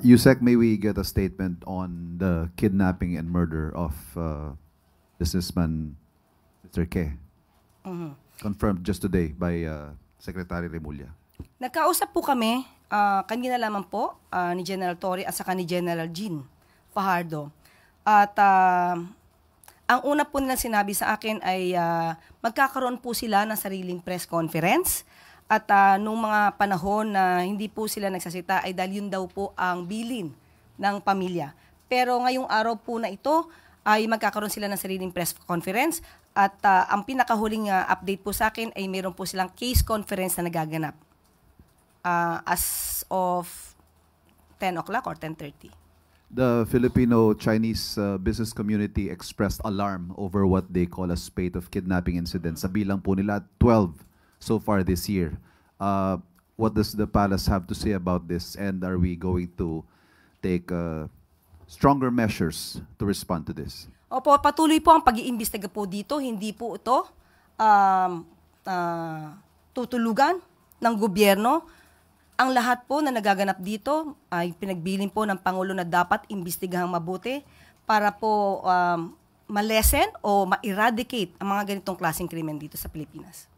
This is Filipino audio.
Yusek, may we get a statement on the kidnapping and murder of businessman Mr. K? Confirmed just today by Secretary Remulla. Nagkausap po kami, kanina lamang po, ni General Torre at saka ni General Jean Fajardo. At ang una po nila sinabi sa akin ay magkakaroon po sila ng sariling press conference. At nung mga panahon na hindi po sila nagsasita ay dahil yun daw po ang bilin ng pamilya. Pero ngayong araw po na ito ay magkakaroon sila ng sariling press conference at ang pinakahuling update po sa akin ay meron po silang case conference na nagaganap as of 10 o'clock or 10:30. The Filipino-Chinese business community expressed alarm over what they call a spate of kidnapping incidents. Sa bilang po nila, 12 so far this year. What does the palace have to say about this, and are we going to take stronger measures to respond to this? Opo, patuloy po ang pag-iimbestiga po dito. Hindi po ito tutulugan ng gobyerno. Ang lahat po na nagaganap dito ay pinagbilin po ng Pangulo na dapat imbestigahang mabuti para po ma-lessen o ma-eradicate ang mga ganitong klaseng krimen dito sa Pilipinas.